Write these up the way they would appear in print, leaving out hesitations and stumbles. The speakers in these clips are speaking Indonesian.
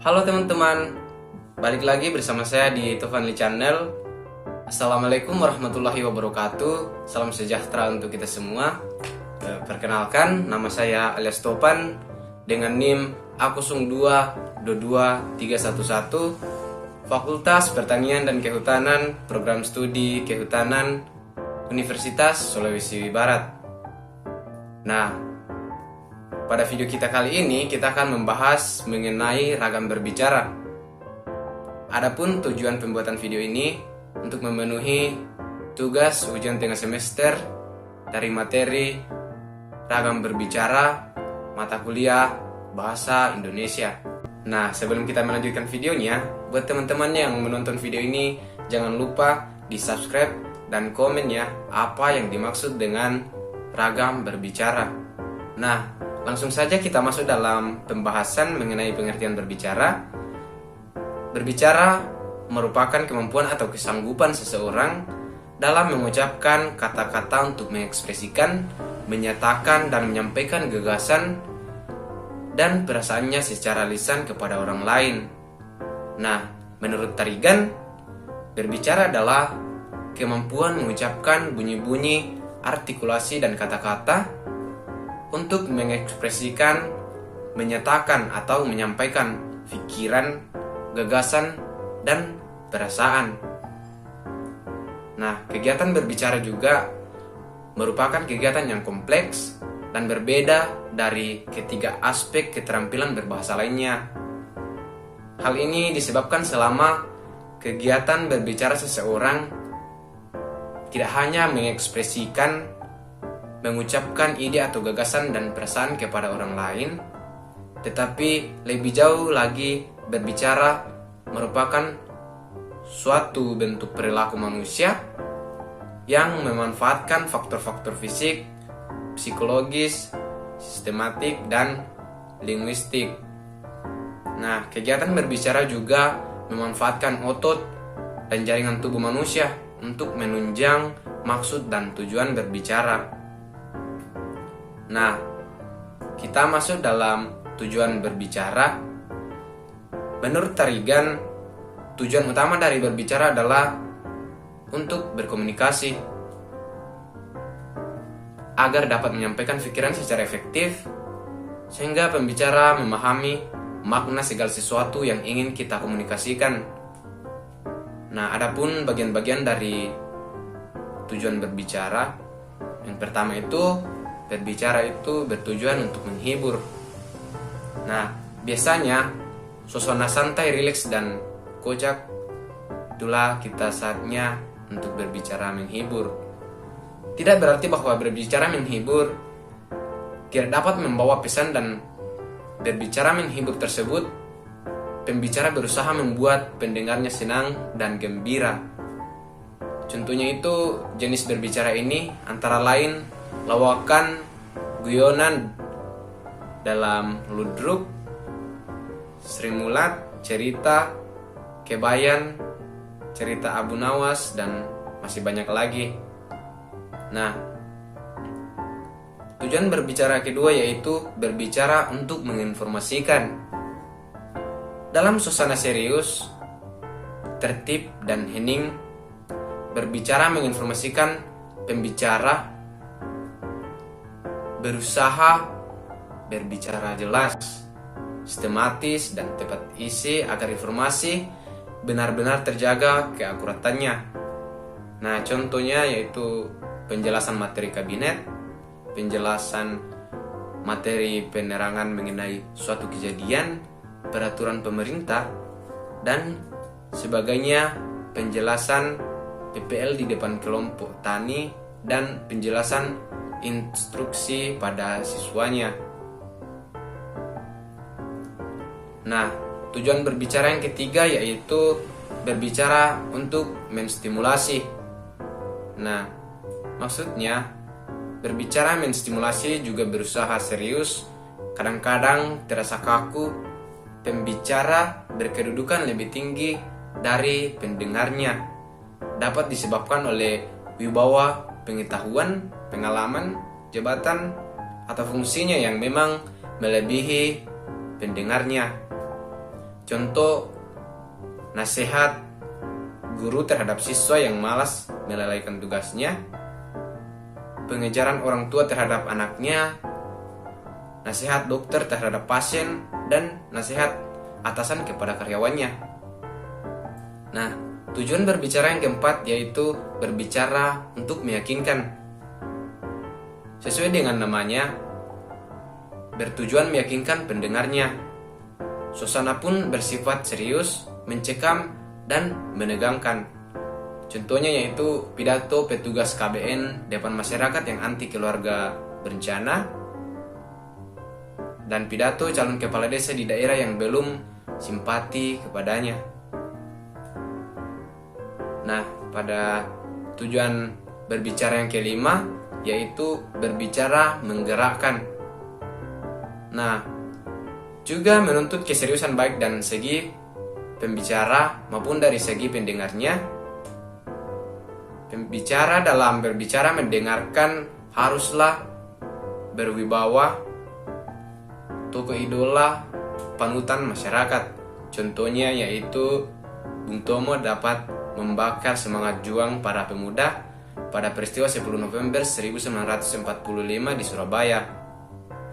Halo teman-teman, balik lagi bersama saya di Tofanli Channel. Assalamualaikum warahmatullahi wabarakatuh. Salam sejahtera untuk kita semua. Perkenalkan, nama saya alias Topan dengan NIM A02222311, Fakultas Pertanian dan Kehutanan, Program Studi Kehutanan, Universitas Sulawesi Barat. Nah, pada video kita kali ini kita akan membahas mengenai ragam berbicara. Adapun tujuan pembuatan video ini untuk memenuhi tugas ujian tengah semester dari materi ragam berbicara mata kuliah Bahasa Indonesia. Nah, sebelum kita melanjutkan videonya, buat teman-teman yang menonton video ini jangan lupa di subscribe dan komen ya apa yang dimaksud dengan ragam berbicara. Nah, langsung saja kita masuk dalam pembahasan mengenai pengertian berbicara. Berbicara merupakan kemampuan atau kesanggupan seseorang dalam mengucapkan kata-kata untuk mengekspresikan, menyatakan dan menyampaikan gagasan dan perasaannya secara lisan kepada orang lain. Nah, menurut Tarigan, berbicara adalah kemampuan mengucapkan bunyi-bunyi, artikulasi dan kata-kata untuk mengekspresikan, menyatakan atau menyampaikan pikiran, gagasan, dan perasaan. Nah, kegiatan berbicara juga merupakan kegiatan yang kompleks dan berbeda dari ketiga aspek keterampilan berbahasa lainnya. Hal ini disebabkan selama kegiatan berbicara seseorang tidak hanya mengekspresikan, mengucapkan ide atau gagasan dan perasaan kepada orang lain, tetapi lebih jauh lagi berbicara merupakan suatu bentuk perilaku manusia yang memanfaatkan faktor-faktor fisik, psikologis, sistematik, dan linguistik. Nah, kegiatan berbicara juga memanfaatkan otot dan jaringan tubuh manusia untuk menunjang maksud dan tujuan berbicara. Nah, kita masuk dalam tujuan berbicara. Menurut Tarigan, tujuan utama dari berbicara adalah untuk berkomunikasi agar dapat menyampaikan pikiran secara efektif, sehingga pembicara memahami makna segala sesuatu yang ingin kita komunikasikan. Nah, adapun bagian-bagian dari tujuan berbicara, yang pertama itu berbicara itu bertujuan untuk menghibur. Nah, biasanya suasana santai, rileks, dan kocak itulah kita saatnya untuk berbicara menghibur. Tidak berarti bahwa berbicara menghibur tidak dapat membawa pesan, dan berbicara menghibur tersebut pembicara berusaha membuat pendengarnya senang dan gembira. Contohnya itu jenis berbicara ini antara lain lawakan, guyonan dalam ludruk, Sri Mulat, cerita, kebayan, cerita Abu Nawas, dan masih banyak lagi. Nah, tujuan berbicara kedua yaitu berbicara untuk menginformasikan. Dalam suasana serius, tertib, dan hening, berbicara menginformasikan. Pembicara berusaha berbicara jelas, sistematis, dan tepat isi agar informasi benar-benar terjaga keakuratannya. Nah, contohnya yaitu penjelasan materi kabinet, penjelasan materi penerangan mengenai suatu kejadian, peraturan pemerintah, dan sebagainya, penjelasan PPL di depan kelompok tani, dan penjelasan instruksi pada siswanya. Nah, tujuan berbicara yang ketiga yaitu berbicara untuk menstimulasi. Nah, maksudnya berbicara menstimulasi juga berusaha serius, kadang-kadang terasa kaku. Pembicara berkedudukan lebih tinggi dari pendengarnya, dapat disebabkan oleh wibawa pengetahuan, pengalaman, jabatan, atau fungsinya yang memang melebihi pendengarnya. Contoh, nasihat guru terhadap siswa yang malas melalaikan tugasnya, pengejaran orang tua terhadap anaknya, nasihat dokter terhadap pasien, dan nasihat atasan kepada karyawannya. Nah, tujuan berbicara yang keempat yaitu berbicara untuk meyakinkan. Sesuai dengan namanya, bertujuan meyakinkan pendengarnya. Suasana pun bersifat serius, mencekam, dan menegangkan. Contohnya yaitu pidato petugas KBN depan masyarakat yang anti keluarga berencana, dan pidato calon kepala desa di daerah yang belum simpati kepadanya. Nah, pada tujuan berbicara yang kelima yaitu berbicara menggerakkan. Nah, juga menuntut keseriusan baik dan segi pembicara maupun dari segi pendengarnya. Pembicara dalam berbicara mendengarkan haruslah berwibawa, tokoh idola, panutan masyarakat. Contohnya yaitu Bung Tomo dapat membakar semangat juang para pemuda pada peristiwa 10 November 1945 di Surabaya.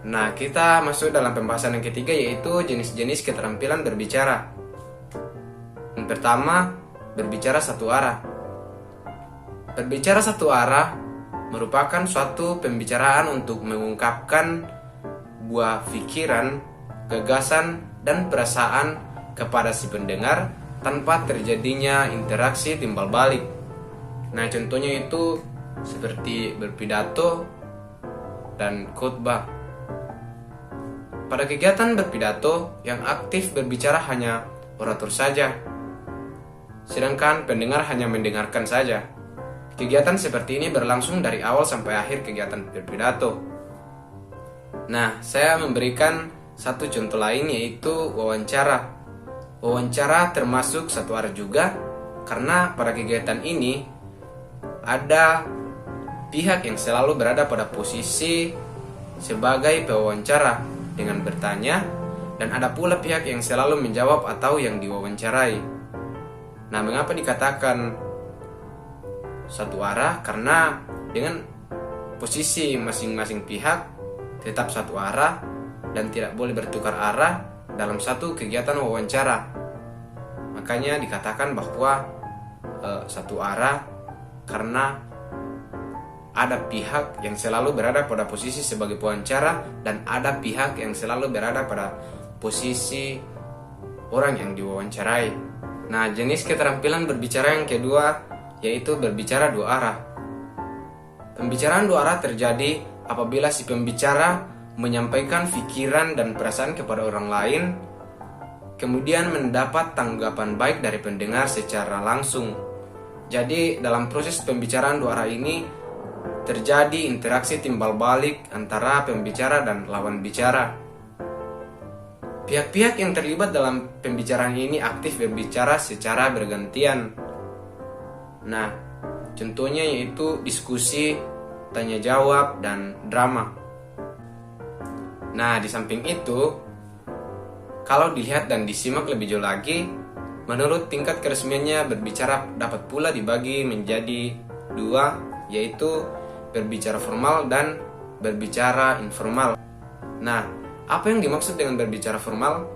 Nah, kita masuk dalam pembahasan yang ketiga yaitu jenis-jenis keterampilan berbicara. Yang pertama, berbicara satu arah. Berbicara satu arah merupakan suatu pembicaraan untuk mengungkapkan buah pikiran, gagasan, dan perasaan kepada si pendengar tanpa terjadinya interaksi timbal balik. Nah, contohnya itu seperti berpidato dan khotbah. Pada kegiatan berpidato, yang aktif berbicara hanya orator saja, sedangkan pendengar hanya mendengarkan saja. Kegiatan seperti ini berlangsung dari awal sampai akhir kegiatan berpidato. Nah, saya memberikan satu contoh lain yaitu wawancara. Wawancara termasuk satu arah juga, karena pada kegiatan ini ada pihak yang selalu berada pada posisi sebagai pewawancara dengan bertanya, dan ada pula pihak yang selalu menjawab atau yang diwawancarai. Nah, mengapa dikatakan satu arah? Karena dengan posisi masing-masing pihak tetap satu arah dan tidak boleh bertukar arah dalam satu kegiatan wawancara. Makanya dikatakan bahwa satu arah karena ada pihak yang selalu berada pada posisi sebagai pewawancara dan ada pihak yang selalu berada pada posisi orang yang diwawancarai. Nah, jenis keterampilan berbicara yang kedua yaitu berbicara dua arah. Pembicaraan dua arah terjadi apabila si pembicara menyampaikan pikiran dan perasaan kepada orang lain, kemudian mendapat tanggapan baik dari pendengar secara langsung. Jadi, dalam proses pembicaraan dua arah ini terjadi interaksi timbal balik antara pembicara dan lawan bicara. Pihak-pihak yang terlibat dalam pembicaraan ini aktif berbicara secara bergantian. Nah, contohnya yaitu diskusi, tanya jawab, dan drama. Nah, di samping itu, kalau dilihat dan disimak lebih jauh lagi, menurut tingkat keresmiannya berbicara dapat pula dibagi menjadi dua, yaitu berbicara formal dan berbicara informal. Nah, apa yang dimaksud dengan berbicara formal?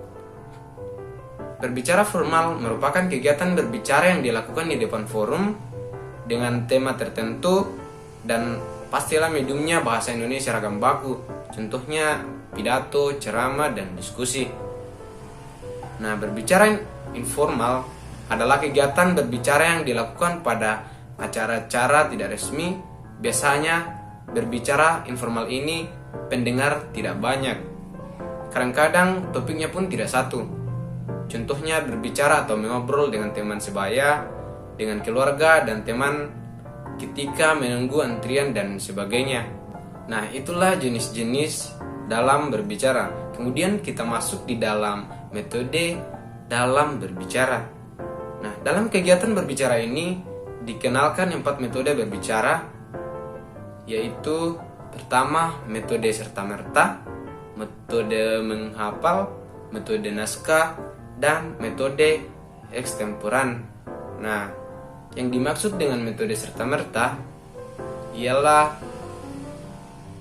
Berbicara formal merupakan kegiatan berbicara yang dilakukan di depan forum dengan tema tertentu dan pastilah mediumnya bahasa Indonesia ragam baku. Contohnya pidato, ceramah, dan diskusi. Nah, berbicara informal adalah kegiatan berbicara yang dilakukan pada acara-acara tidak resmi. Biasanya berbicara informal ini pendengar tidak banyak. Kadang-kadang topiknya pun tidak satu. Contohnya berbicara atau mengobrol dengan teman sebaya, dengan keluarga dan teman ketika menunggu antrian dan sebagainya. Nah, itulah jenis-jenis dalam berbicara. Kemudian kita masuk di dalam metode dalam berbicara. Nah, dalam kegiatan berbicara ini dikenalkan 4 metode berbicara, yaitu pertama metode serta-merta, metode menghafal, metode naskah, dan metode ekstemporan. Nah, yang dimaksud dengan metode serta-merta ialah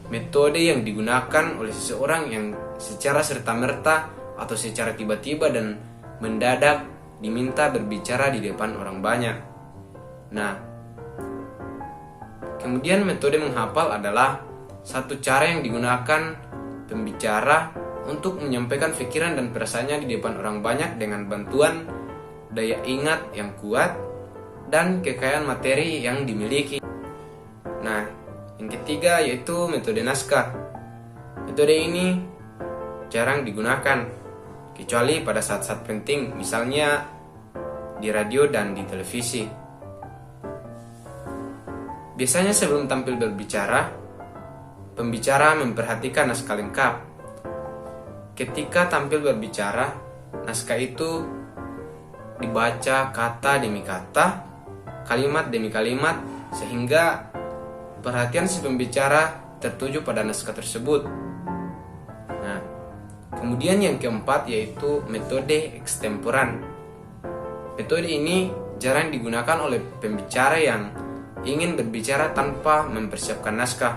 metode yang digunakan oleh seseorang yang secara serta-merta atau secara tiba-tiba dan mendadak diminta berbicara di depan orang banyak. Nah, kemudian metode menghafal adalah satu cara yang digunakan pembicara untuk menyampaikan pikiran dan perasaannya di depan orang banyak dengan bantuan daya ingat yang kuat dan kekayaan materi yang dimiliki. Nah, yang ketiga yaitu metode naskah. Metode ini jarang digunakan kecuali pada saat-saat penting, misalnya di radio dan di televisi. Biasanya sebelum tampil berbicara, pembicara memperhatikan naskah lengkap. Ketika tampil berbicara, naskah itu dibaca kata demi kata, kalimat demi kalimat, sehingga perhatian si pembicara tertuju pada naskah tersebut. Nah, kemudian yang keempat yaitu metode ekstemporan. Metode ini jarang digunakan oleh pembicara yang ingin berbicara tanpa mempersiapkan naskah.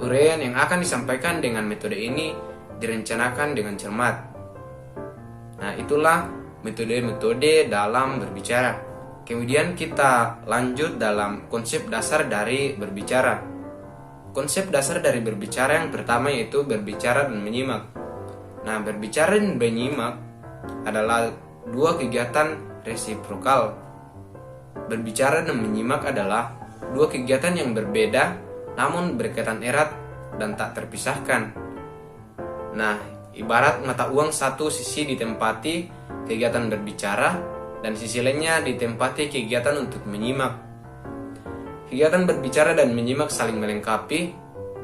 Uraian yang akan disampaikan dengan metode ini direncanakan dengan cermat. Nah, itulah metode-metode dalam berbicara. Kemudian kita lanjut dalam konsep dasar dari berbicara. Konsep dasar dari berbicara yang pertama yaitu berbicara dan menyimak. Nah, berbicara dan menyimak adalah dua kegiatan resiprokal. Berbicara dan menyimak adalah dua kegiatan yang berbeda namun berkaitan erat dan tak terpisahkan. Nah, ibarat mata uang, satu sisi ditempati kegiatan berbicara dan sisi lainnya ditempati kegiatan untuk menyimak. Kegiatan berbicara dan menyimak saling melengkapi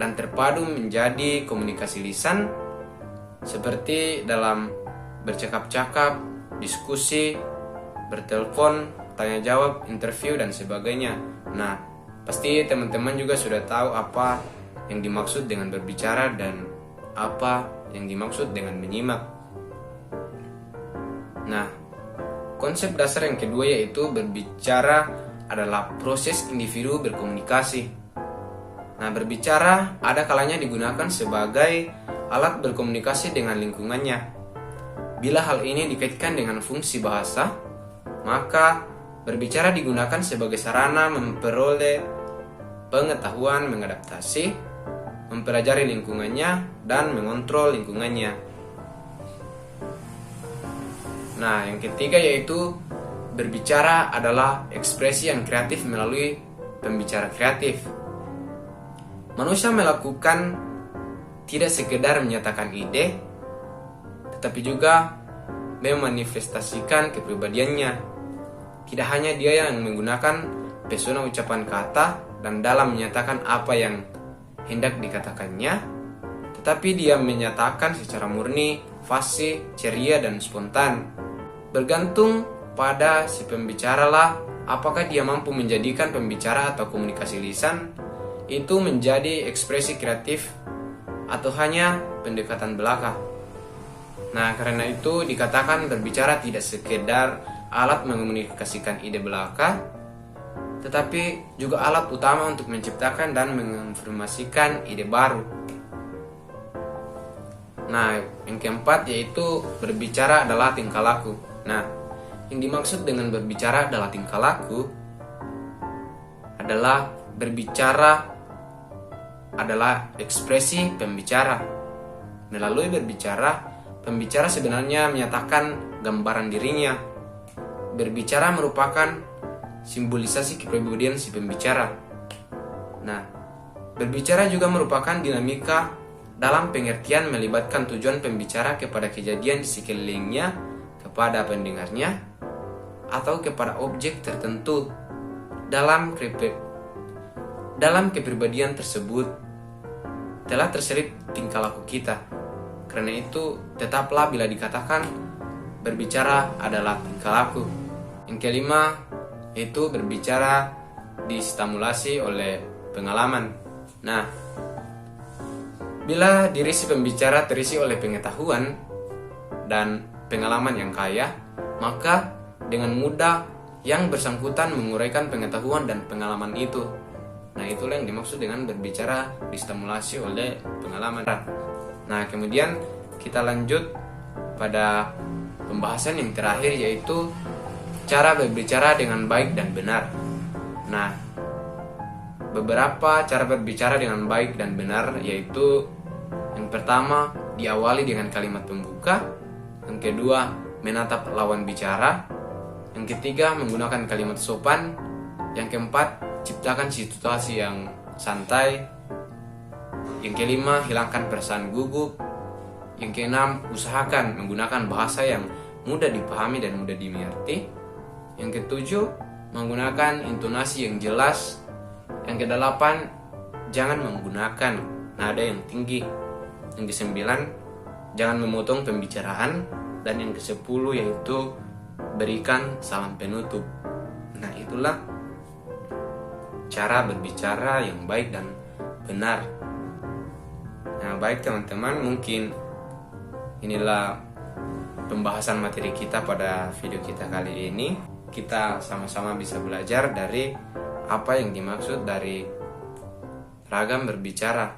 dan terpadu menjadi komunikasi lisan seperti dalam bercakap-cakap, diskusi, bertelepon, tanya jawab, interview dan sebagainya. Nah, pasti teman-teman juga sudah tahu apa yang dimaksud dengan berbicara dan apa yang dimaksud dengan menyimak. Nah, konsep dasar yang kedua yaitu berbicara adalah proses individu berkomunikasi. Nah, berbicara ada kalanya digunakan sebagai alat berkomunikasi dengan lingkungannya. Bila hal ini dikaitkan dengan fungsi bahasa, maka berbicara digunakan sebagai sarana memperoleh pengetahuan, mengadaptasi, mempelajari lingkungannya, dan mengontrol lingkungannya. Nah, yang ketiga yaitu berbicara adalah ekspresi yang kreatif melalui pembicara kreatif. Manusia melakukan tidak sekedar menyatakan ide, tetapi juga memanifestasikan kepribadiannya. Tidak hanya dia yang menggunakan pesona ucapan kata dan dalam menyatakan apa yang hendak dikatakannya, tetapi dia menyatakan secara murni, fasih, ceria, dan spontan. Bergantung pada si pembicara lah, apakah dia mampu menjadikan pembicara atau komunikasi lisan itu menjadi ekspresi kreatif atau hanya pendekatan belaka. Nah, karena itu dikatakan berbicara tidak sekedar alat mengomunikasikan ide belaka, tetapi juga alat utama untuk menciptakan dan menginformasikan ide baru. Nah, yang keempat yaitu berbicara adalah tingkah laku. Nah, yang dimaksud dengan berbicara adalah tingkah laku adalah berbicara adalah ekspresi pembicara. Melalui berbicara, pembicara sebenarnya menyatakan gambaran dirinya. Berbicara merupakan simbolisasi kepribadian si pembicara. Nah, berbicara juga merupakan dinamika dalam pengertian melibatkan tujuan pembicara kepada kejadian di sekelilingnya, kepada pendengarnya, atau kepada objek tertentu. Dalam kepribadian tersebut telah terselip tingkah laku kita. Karena itu, tetaplah bila dikatakan berbicara adalah tingkah laku. Yang kelima yaitu berbicara distimulasi oleh pengalaman. Nah, bila diri si pembicara terisi oleh pengetahuan dan pengalaman yang kaya, maka dengan mudah yang bersangkutan menguraikan pengetahuan dan pengalaman itu. Nah, itulah yang dimaksud dengan berbicara distimulasi oleh pengalaman. Nah, kemudian kita lanjut pada pembahasan yang terakhir, yaitu cara berbicara dengan baik dan benar. Nah, beberapa cara berbicara dengan baik dan benar, yaitu yang pertama, diawali dengan kalimat pembuka. Yang kedua, menatap lawan bicara. Yang ketiga, menggunakan kalimat sopan. Yang keempat, ciptakan situasi yang santai. Yang kelima, hilangkan perasaan gugup. Yang keenam, usahakan menggunakan bahasa yang mudah dipahami dan mudah dimengerti. Yang ketujuh, menggunakan intonasi yang jelas. Yang kedelapan, jangan menggunakan nada yang tinggi. Yang kesembilan, jangan memotong pembicaraan. Dan yang kesepuluh yaitu berikan salam penutup. Nah, itulah cara berbicara yang baik dan benar. Nah, baik teman-teman, mungkin inilah pembahasan materi kita pada video kita kali ini. Kita sama-sama bisa belajar dari apa yang dimaksud dari ragam berbicara.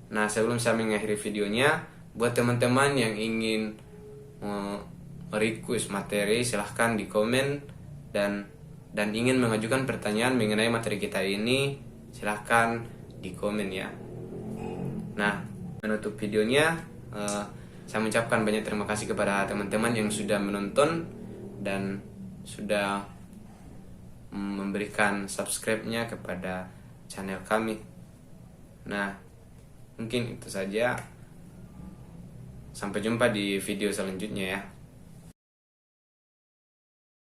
Nah, sebelum saya mengakhiri videonya, buat teman-teman yang ingin request materi, silahkan di komen, dan ingin mengajukan pertanyaan mengenai materi kita ini, silahkan di komen ya. Nah, menutup videonya, saya mengucapkan banyak terima kasih kepada teman-teman yang sudah menonton dan sudah memberikan subscribe-nya kepada channel kami. Nah, mungkin itu saja. Sampai jumpa di video selanjutnya ya.